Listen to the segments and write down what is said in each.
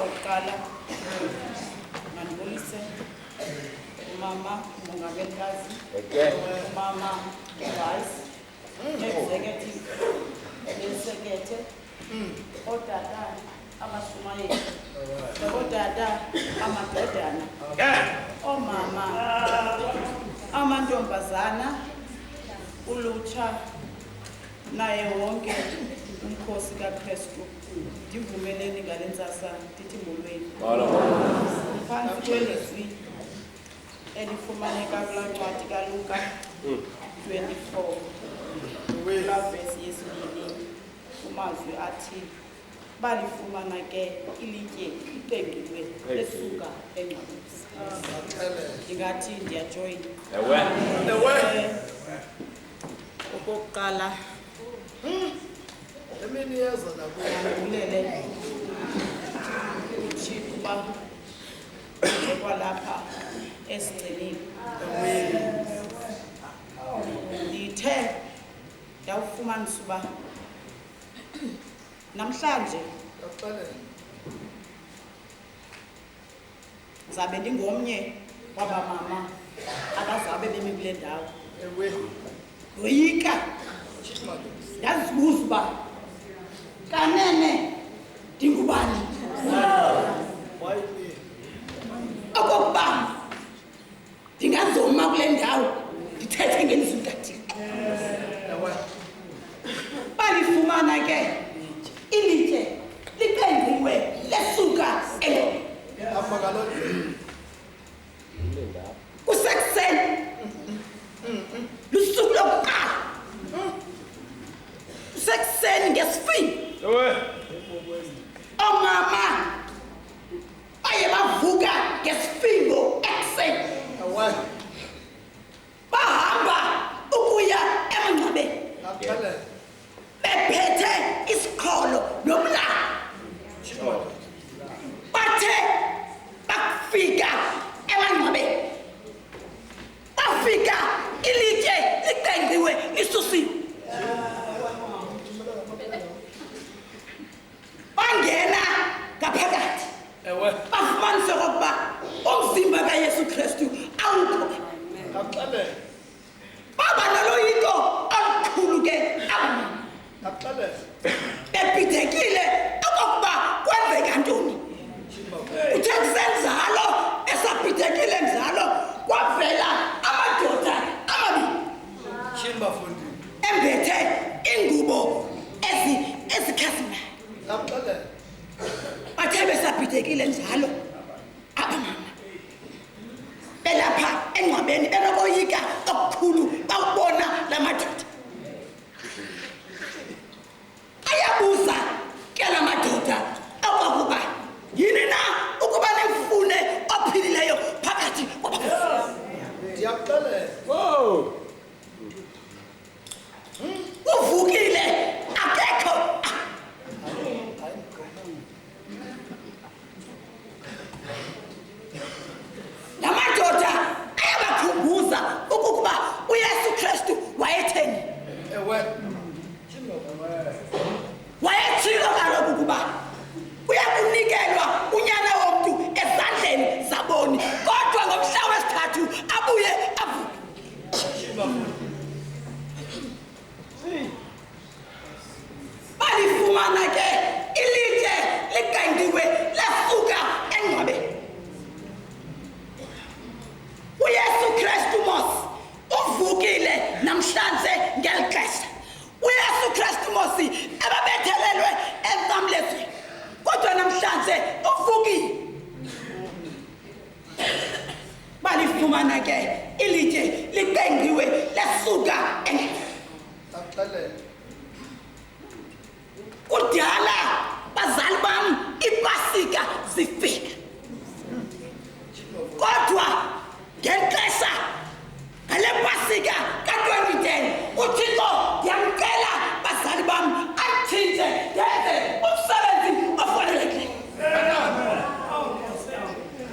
Okokuqala mandibulise umama uMongamelikazi, umama Vice Executive lesekethe, odada amashumayeli, odada amadodana, omama amantombazana, ulutsha naye wonke umkhosi kaKristu. Ndivumeleni ngale ntsasa ndithi molweni. Phantsi kwelizwi elifumaneka kulaa ncwadi kaLuka 24 kulaa vesi yesibini, kumazwi athi, balifumana ke ilitye liqengqiwe lesuka engcwabeni. Ndingathi ndiyajoyina. Okokuqala ndibulele uThixo uba kwalapha esigcinile. Ndithe ndawufumanisa uba namhlanje zabe ndingomnye wabamama abazabe bemi kule ndawo. Ndoyika ndazibuza uba kanene ndingubani. Okokuba ndingazoma kule ndawo ndithethe ngelizwi likaThixo. Balifumana ke ilitye liqengqiwe lesuka engcwabeni. Kusekuseni lusuku lokuqala, kusekuseni ngesifini, omama baye bavuka ngesifingo ekuseni, bahamba ukuya emngcwabeni bephethe isiqholo nomlalo. Bathe bakufika emangcwabeni, bafika ilitye liqengqiwe lisusiwe. Bangena ngaphakathi, bafumanisa okokuba umzimba kaYesu Kristu awukho. Baba noloyiko olukhulu ke bebhidekile okokuba kwenzeka ntoni. Uthe kusenjalo, esabhidekile njalo, kwavela amadoda amabili embethe ingubo ezikhazimlayo. Bathe besabhidekile njalo, abamama belapha engcwabeni benokoyika okukhulu bawubona la madoda. Ayabuza ke la madoda okokuba yini na ukuba nimfune ophilileyo phakathi kwabafileyo. Uvukile akekho. La madoda ayabakhumbuza ukuba uYesu Kristu wayetheni. Wayethilo kaloku ukuba uyakunikelwa unyana womntu ezandleni zaboni, kodwa ngomhla wesithathu abuye avuke. Balifumana ke ilitye liqengqiwe lesuka engcwabeni. uYesu Kristu mos uvukile namhlanje ngeli xesha. uYesu Kristu mosi ababethelelwe emnqamlezweni, kodwa namhlanje uvukile. Balifumana ke ilitye liqengqiwe lesuka engcwabeni. Kudala bazali bam iPasika zifika, kodwa ngexesha ngale Pasika ka-2010 uThixo yamcela bazali bam atshintshe ndenze umsebenzi ofanelekileyo.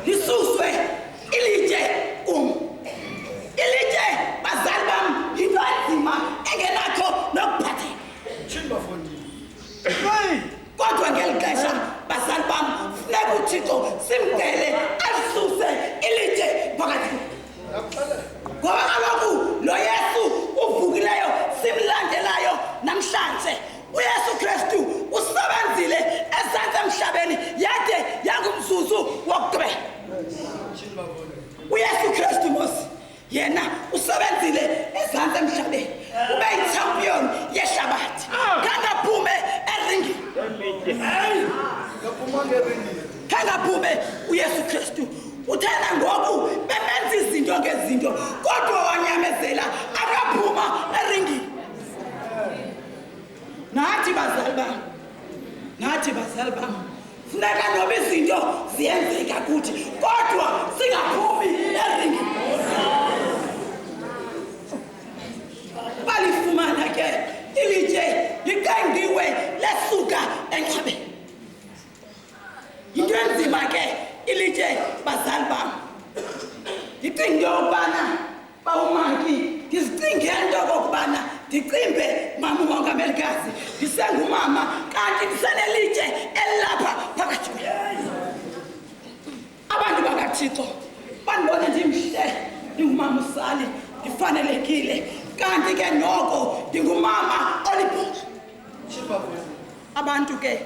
Lisuswe ilitye kum. kuThixo simcele asuse ilitye phakathi. Ngoba kaloku lo Yesu uvukileyo simlandelayo namhlanje uYesu Kristu usebenzile ezantsi emhlabeni yade yangumzuzu wokugqibela. uYesu Kristu mosi yena usebenzile ezantsi emhlabeni ube yi-champion yehlabathi kangaphume eringini. Kangaphume uYesu Kristu uthena ngoku bemenza izinto ngezinto kodwa wanyamezela akaphuma eringini. Nathi bazali bam funeka noba izinto ziyenzeka kuthi kodwa singaphumi eringini. Balifumana ke ilitye liqengqiwe lesuka engcwabeni. Into enzima ke ilitye bazali bam. Ndicinga into yokubana bawumaki ndizicinge into okokubana ndicimbe mama umongamelikazi ndisengumama kanti ndisenelitye elilapha phakathi kwenu. Abantu bakaThixo bandibona ndimhle ndingumama usali ndifanelekile kanti ke noko ndingumama olibhozo. Abantu ke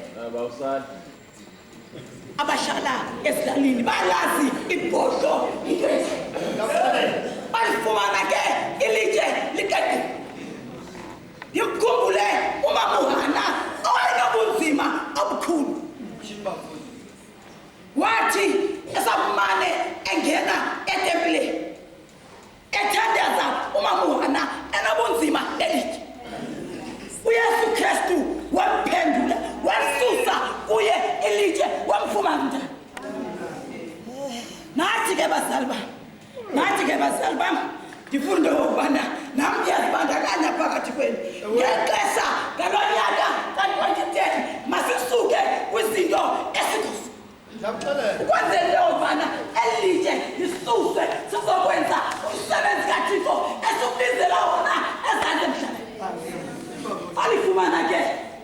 abahlala ezilalini balazi ibhozo into balifumana ke ilitye liqengqiwe. Ndimkhumbule umama uHana owayenobunzima obukhulu. Wathi esabumane engena etempileni ethandaza umama uHana enobunzima lelitye. uYesu Kristu wamphendula wasusa kuye ilitye wamfumana njani. Nathi ke bazali bam ndifunda ukubana nam ndiyazibandakanya phakathi kwenu ngexesha ngalo nyaka ka-2010 masisuke kwizinto esikuzo ukwenzela into yokubana eli litye lisuse sizokwenza umsebenzi kaThixo esubizela wona ezantsi emhlabeni. Balifumana ke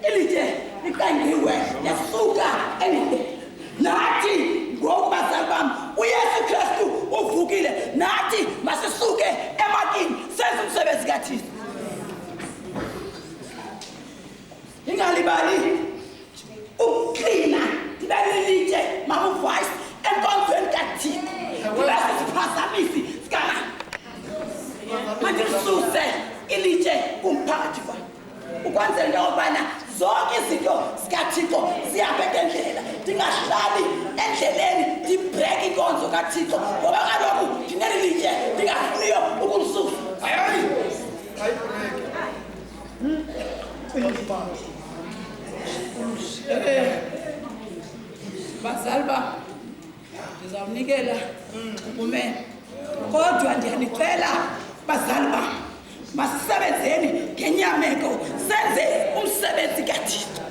ilitye liqengqiwe lesuka engcwabeni. Nathi ngoku bazali bam uYesu Kristu uvukile nathi masisuke emakini senze umsebenzi kaThixo. Ingalibali ukuklina ndibelilitye mama uVice enkonzweni kaThixo ndibesisiphazamisi sikanani. Mandisuse ilitye kumphakathi kwam ukwenzela into yokubana zonke izinto zikaThixo zihambe ngendlela ndingahlali endleleni ndibhreke inkonzo kaThixo ngoba kaloku ndineli litye ndingafuniyo ukumsusa. Bazali bam ndizawunikela umene kodwa ndiyanicela bazali bam masisebenzeni ngenyameko senze umsebenzi kaThixo.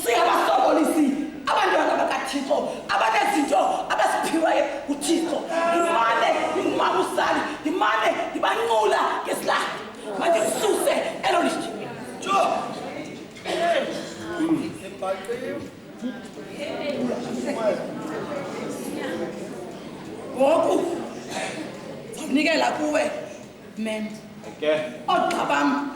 Singabasokolisi abantwana bakaThixo abanezinto abaziphiwayo kuThixo. Ndimane usali ndimane ndibanqula ngesilahla mandisuse elo litye. Ngoku ndizawunikela kuwe men. Oogxa bam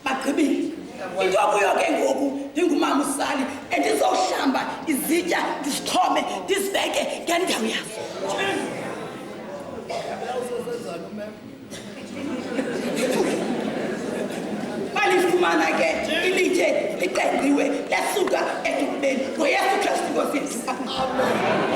bagqibile. Into yokuyo ke ngoku ndingumama usali endizowuhlamba izitya ndizixhome ndizibeke ngendawo yazo. Balifumana ke ilitye liqengqiwe lesuka engcwabeni ngoYesu Kristu Nkosi yethu. Amen.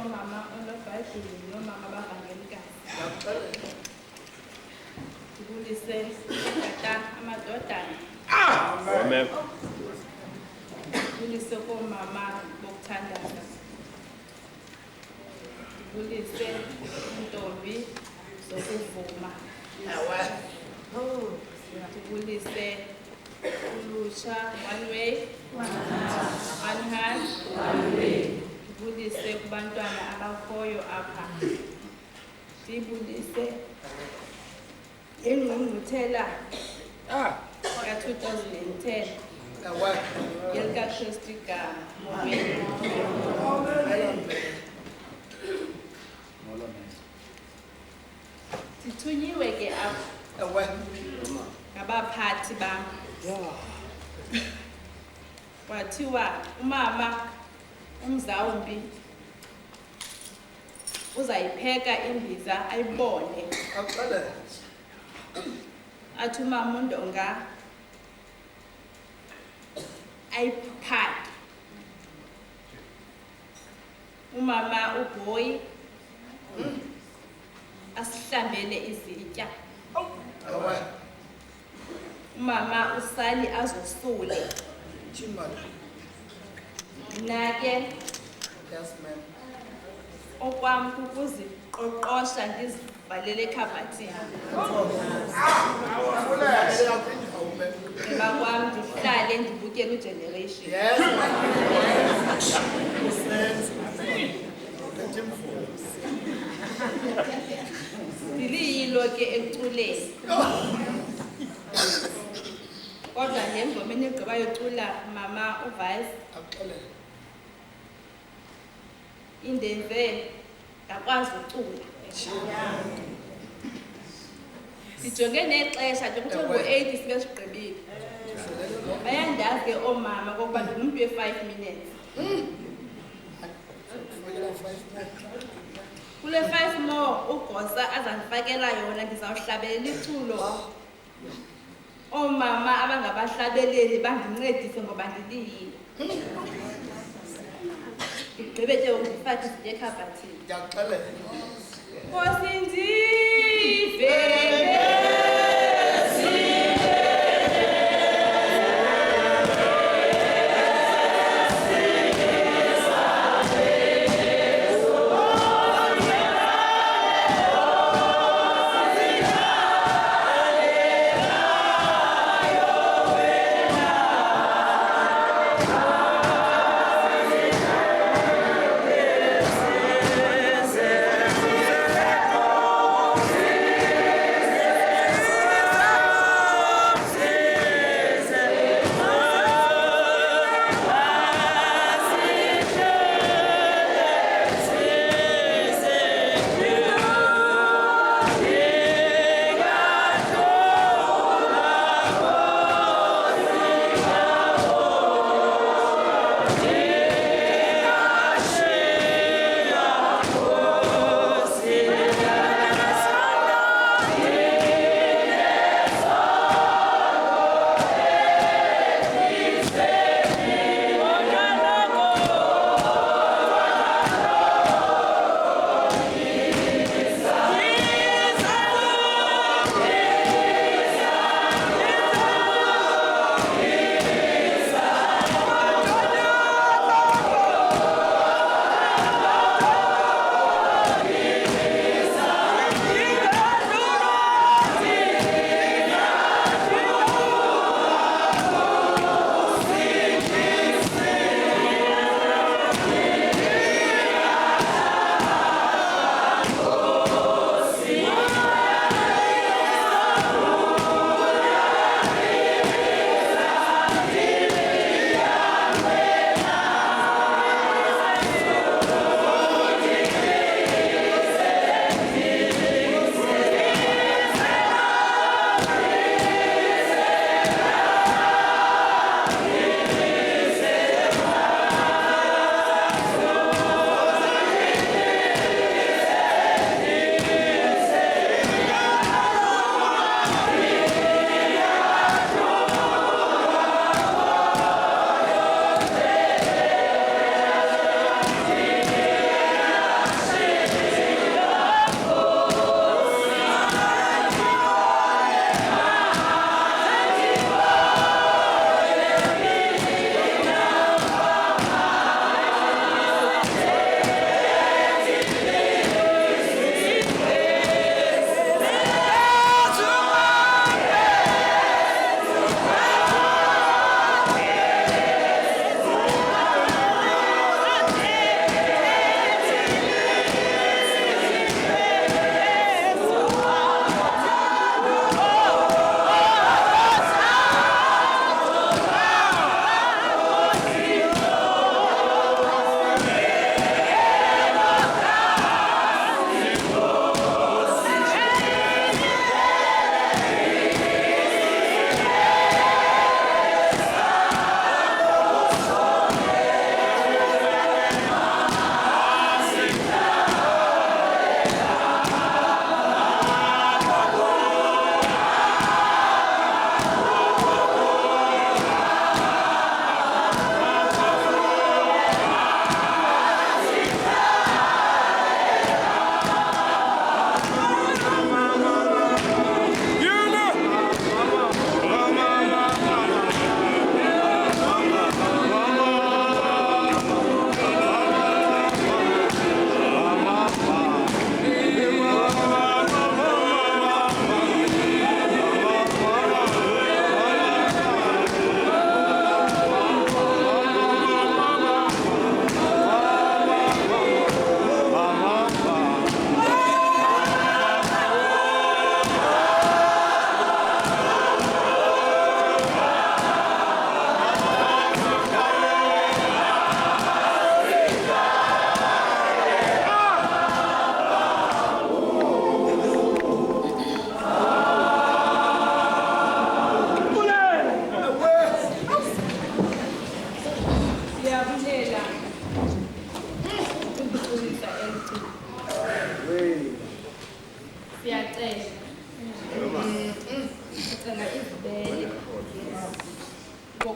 omama onobhayibhile nomama abavangelikazi. Ndibulise tata amadodana. Amen. Ndibulise koomama bokuthandaza. Ndibulise iintombi zokuvuma. Ndibulise ulutsha, one way, one hand. Ndibulise kubantwana abakhoyo apha. Ndibulise ingqungquthela ka-2010 ilikaChristi Sithunyiwe ke apha ngabaphathi bam. Kwathiwa umama umzawumbi uzayipheka imbiza ayibone. Athi umama uNdonga ayiphake. Umama uBoy asihlambele izitya. Umama uSali azosule. Mina ke okwam kukuziqoqosha ndizivalele ekhabhathini. Emva kwam ndihlale ndibukele uGeneration. Ndiliyilo ke ekuculeni. Kodwa ngengoma egqiba yocula mama uVice indenze ndakwazi ucula. Sijonge nexesha nje kuthiwa ngo-8 sibe sigqibile. Bayandazi ke oomama kokuba ndingumntu we-5 minutes. Kule 5 more ugosa azandifakela yona ndizawuhlabelela iculo. Oomama abangabahlabeleli bandincedise ngoba ndiliyilo. Ndigqibe ke ndifake izitya ekhabhathini. Nkosi ndivele.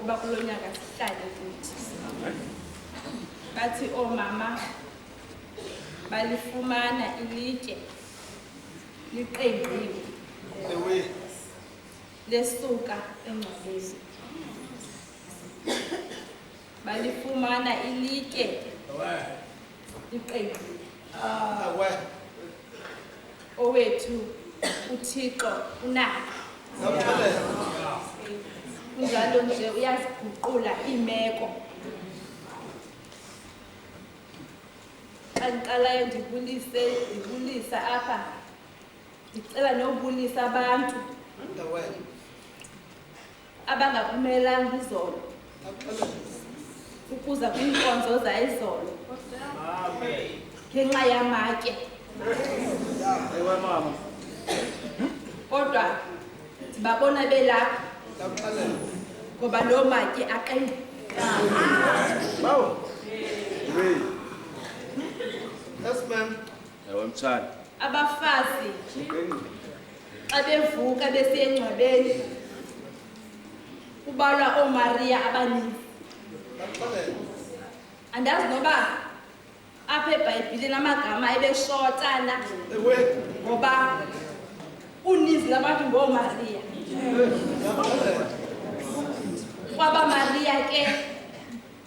ukuba kulo nyaka sihlale kuthi. Bathi oomama balifumana ilitye liqengqiwe lesuka engcwabeni. Balifumana ilitye liqengqiwe. Owethu uThixo unako. Kunjalo nje uyaziguqula iimeko. Xa ndiqalayo ndibulisa apha, ndicela nobulisa abantu abangaphumelanga izolo ukuza kwiinkonzo zayizolo ngenxa yamatye. Kodwa ndibabona belapha ngoba loo matye aqengqa. Abafazi xa bevuka besiya engcwabeni kubalwa ooMariya abaninzi. Andazi noba apha eBhayibhileni amagama ebeshotana ngoba uninzi labantu ngooMariya. KwabaMariya ke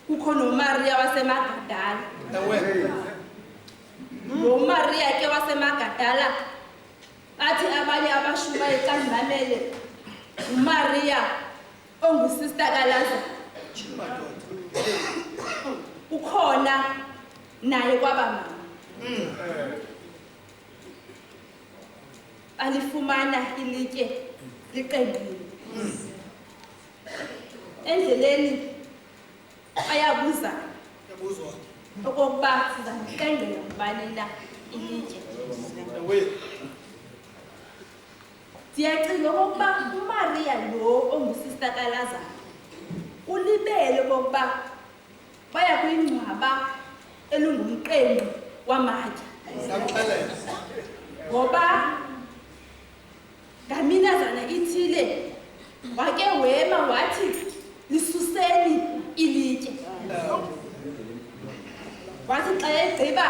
kukho noMariya wasemagadala. Lo Mariya ke wasemagadala bathi abanye abashumayo xa ndimamele uMariya ongusista kaLazaro. Ukhona naye kwabamama. Balifumana ilitye liqengqiwe. Endleleni bayabuza okokuba sizamqengqela ngubani na ilitye. Ndiyacinga okokuba uMariya lo ongusista kaLazaro ulibele okokuba baya kwingcwaba elungumqengqi wamatye. Ngoba ngaminazana ithile wake wema wathi lisuseni ilitye. Wathi xa egqiba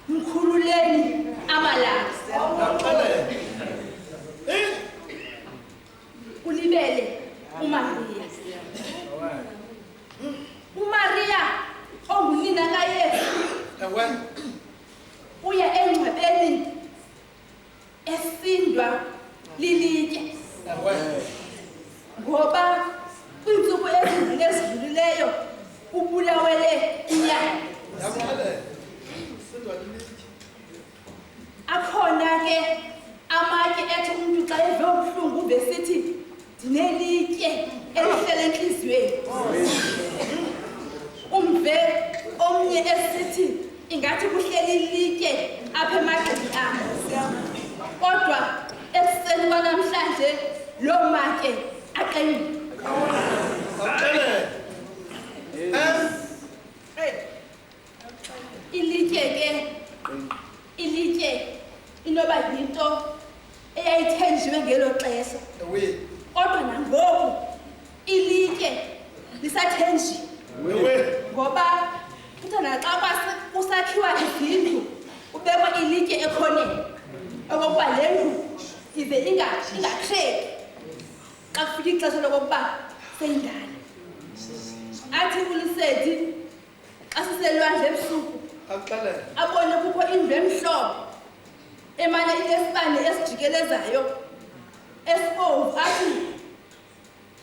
mkhululeni amalazi. Ulibele uMariya. uMariya ongunina kaYesu uya engcwabeni esindwa lilitye. Ngoba kwiintsuku ezimbini ezidlulileyo ubulawele inyama. Akhona ke amatye ethi umntu xa eve ubuhlungu besithi ndinelitye elihlele entliziyweni. Umve omnye esithi ingathi kuhleli ilitye apha emagqeni am. Kodwa ekuseni kwanamhlanje loo matye aqengqiwe. Ilitye inoba yinto eyayithenjiwe ngelo xesha. Kodwa nangoku ilitye lisathenjiwe. Ngoba kuthi naxa kusakhiwa izindlu kubekwa ilitye ekhoneni okokuba le ndlu ize ingakreki xa kufika ixesha lokokuba seyindala. Athi uLisedi xa siselwandle ebusuku abone kukho indlu emhlophe emane inesibane esijikelezayo esibomvu athi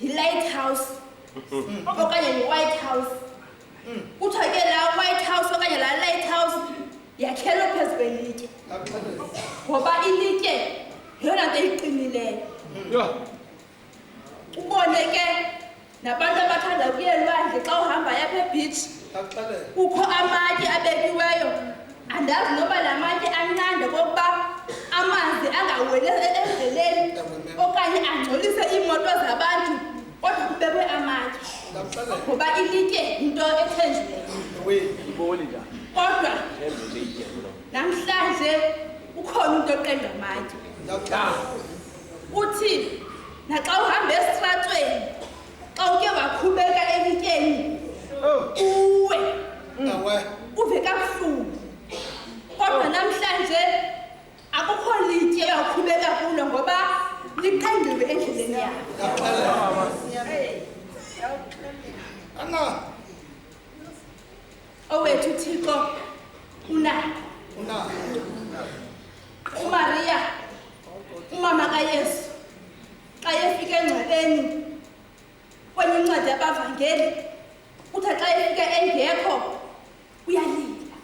yi-lighthouse okanye yi-white house. Kuthiwa ke laa white house okanye laa lighthouse yakhelwe phezu kwelitye. Ngoba ilitye yeyona nto iqinileyo. Ubone ke nabantu abathanda ukuya elwandle xa uhamba yapha ebeach kukho amatye abekiweyo. Andazi noba la matye anqanda kokuba amanzi angaweli endleleni okanye angcolise iimoto zabantu, kodwa kubekwe amatye. Ngoba ilitye yinto ethenjiweyo. Kodwa namhlanje ukhona umntu oqenga amatye. Uthi naxa uhamba esitratweni xa uke wakhubeka elityeni uwe uve kabuhlungu kodwa namhlanje akukho litye uyawukhubeka kulo ngoba liqendiwe endleleni yakho. Owethu uThixo unakho. uMaria umama kaYesu xa efika engcwabeni kwenye incwadi yabavangeli uthi xa efika engekho uyalila.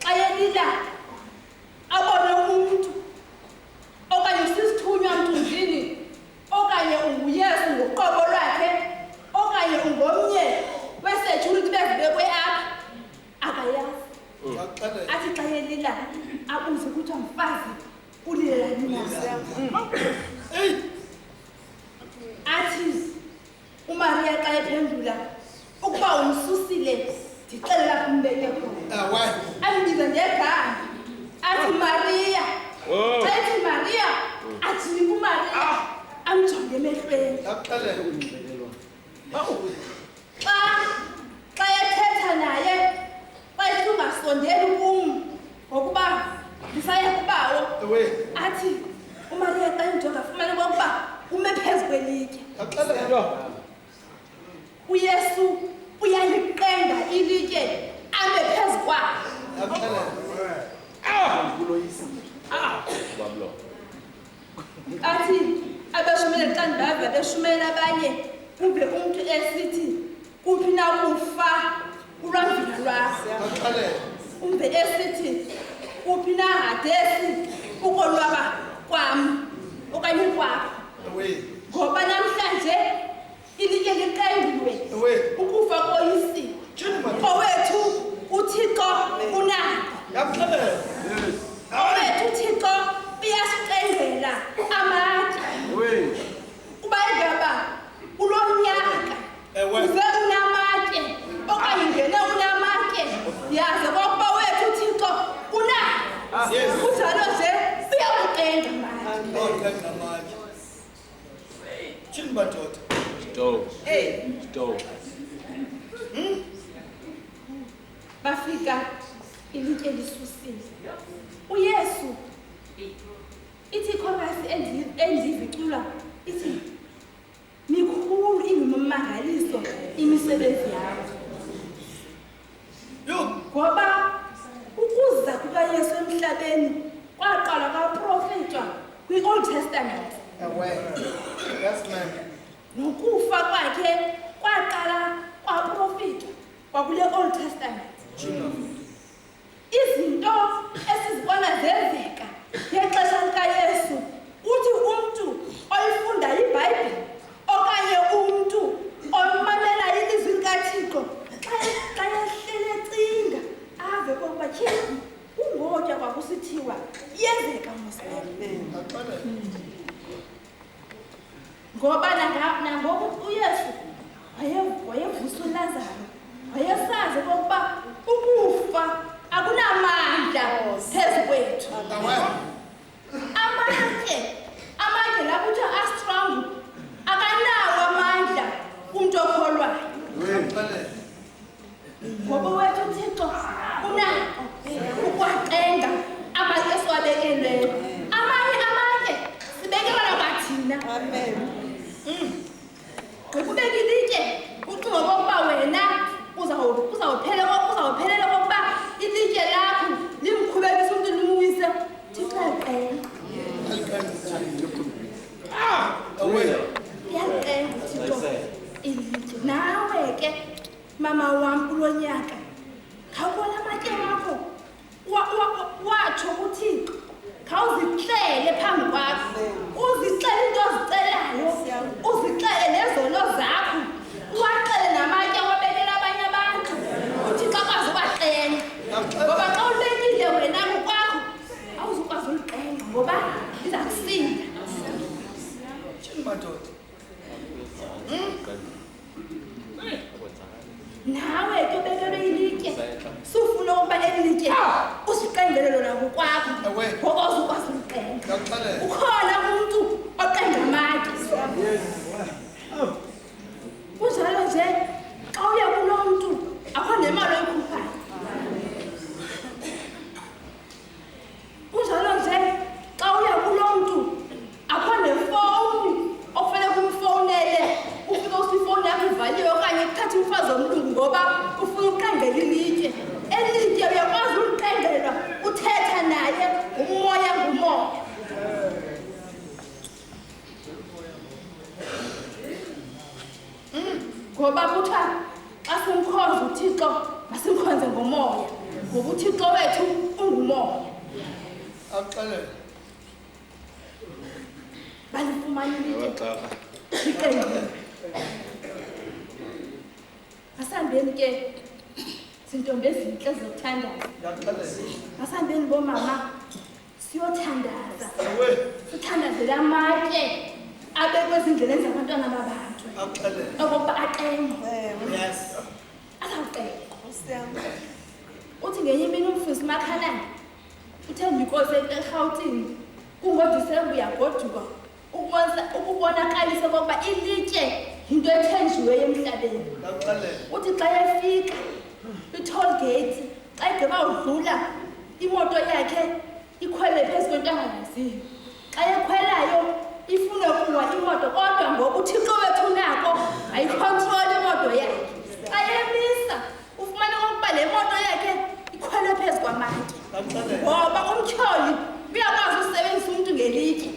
Xa elila abone umuntu okanye sisithunywa mthunzini okanye unguYesu ngoqobo lwakhe okanye ungomnye weSecurity bezibekwe apha akayazi. Athi xa elila abuze ukuthi mfazi ulilelani na. Athi uMaria xa ephendula ukuba umsusile ndixelela kumbeke khona. Ambiza ngegama athi Maria. Xa ethi Maria athi kuMaria amjonge emehlweni. Xa ethetha naye xa ungasondeli kum ngokuba ndisaya kubawo athi uMaria xa enjonga afumane kokuba ume phezu kwelitye. uYesu uyaliqenga ilitye ame phezu kwakhe. Athi abeshumele xa ndibava beshumela abanye uve umntu esithi kuphi na kufa ulwamvila lwakho. Umve esithi kuphi na hadesi ukonwaba kwam okanye kwakho. Ngoba namhlanje ilitye liqengiwe ukufa koyisi. Owethu uThixo unakho. Owethu uThixo uyasiqengela amatye. Uba ingaba ulonyaka uze unamatye okanye ngene unamatye yaze kokuba wethu uThixo unakho. Kunjalo nje uyawaqenga amatye. Bafika ilitye lisusile. uYesu ithi ikhorasi endivicula ithi mikhulu ingumangaliso imisebenzi yakho. Ngoba ukuza kukaYesu emhlabeni kwaqala kwaprofetwa kwi-Old Testament. Nokufa kwakhe kwaqala kwaprofetwa kwakule Old Testament. Izinto esizibona zenzeka ngexesha likaYesu uthi umntu oyifunda iBhayibhile okanye umntu omamela ilizwi likaThixo xa ehlele ecinga ave kokuba tyhini ungotya kwakusithiwa yenzeka mosele. Ngoba nangoku uYesu wayevusa uLazaro wayesazi kokuba ukufa akunamandla phezu kwethu. Amandla la kuthiwa astrong akanawo amandla kumntu okholwayo. Ngoba wethu uThixo unakho ukwaqenga amatye esiwabekelweyo. Amanye sibekelwa kwathina. Ukubeka ilitye ucinga kokuba wena uzawuphelela kokuba ilitye lakho limkhubekise umntu limwise. Thixo uyaqenga. Uyaqenga Thixo ilitye. Nawe ke mama wam kulo nyaka khawubona amatye wakho watsho kuThixo. Khawuzihlele phambi kwakho uzixele into ozicelayo uzixele nezono zakho uwaxele namatye awabekela abanye abantu uThixo akwazi ubaxenga. Ngoba xa ulekile wena ngokwakho awuzukwazi uliqenga ngoba iza kusinda. Nawe ke bekelwe ilitye sufuna ukuba elitye usiqengele lona ngokwakho ngoba uzukwazi uliqenga. Ukhona umuntu oqenga amatye sikhonze ngomoya ngoba uThixo wethu ungumoya. Balifumana ilitye liqengqiwe. Asambeni ke zintombi ezintle zokuthandaza. Asambeni bomama siyothandaza. Sithandazela amatye abekwe ezindleleni zabantwana babantu. Okokuba aqengwe. Azawuqengwa. Uthi ngenye imini umfundisi uMakhalane uThembinkosi eRhawutini kungoDisemba uyagoduka ukubonakalisa okokuba ilitye yinto ethenjiweyo emhlabeni. Uthi xa efika i-toll gate xa igqiba udlula imoto yakhe ikhwele phezu kwento angayaziyo. Xa ekhwelayo ifune ukuwa imoto kodwa ngoba uThixo wethu unako ayikhontroli imoto yakhe. Xa emisa ufumana okokuba le moto yakhe ikhwele phezu kwamatye ngoba umtyholi uyakwazi usebenzisa umntu ngelitye.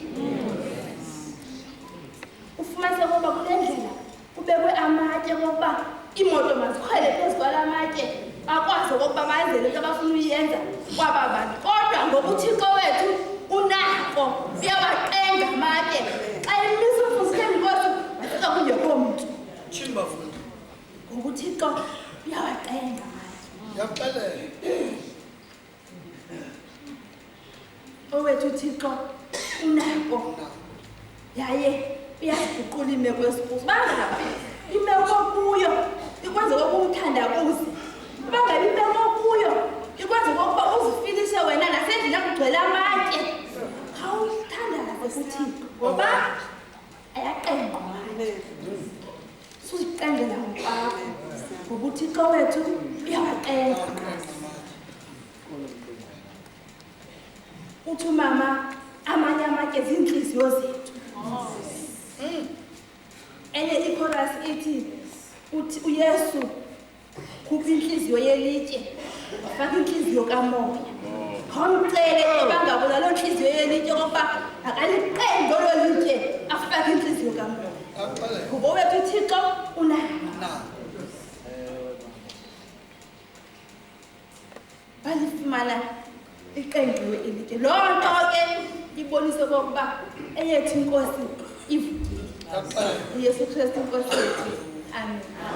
Ufumanise okokuba kule ndlela kubekwe amatye okokuba iimoto mazikhwele phezu kwala matye bakwazi okokuba benzele into abafuna uyenza kwaba bantu. Kodwa ngoba uThixo wethu unako uyawaqenga amatye. Xa emisa umfundisi uThembinkosi bafika kungekho mntu ngoba uThixo uyawaqenga amatye. Owethu uThixo unako yaye uyaziguqula imeko esikuzo. Bangaba imeko kuyo ikwenza okokuba umthandabuze. Bangabi imeko kuyo ikwenza okokuba uzifilishe wena nasendlini akugcwele amatye. Khawuthandaze kuThixo ngoba ayaqengwa amatye. Suziqengela ngokwakho ngoba uThixo wethu uyawaqenga. Uthi umama amanye amatye zinhliziyo zethu. Enye ichorus ithi uthi uYesu khupha inhliziyo yelitye wafaka inhliziyo kamoya. Khawumcele ebangabula loo nhliziyo yelitye okokuba akaliqenge olo litye afake inhliziyo kamoya. Ngoba wethu uThixo unako. Balifumana liqengqiwe ilitye. Loo nto ke ibonise okokuba eyethu inkosi ivukile. uYesu Kristu inkosi yethu. Amen.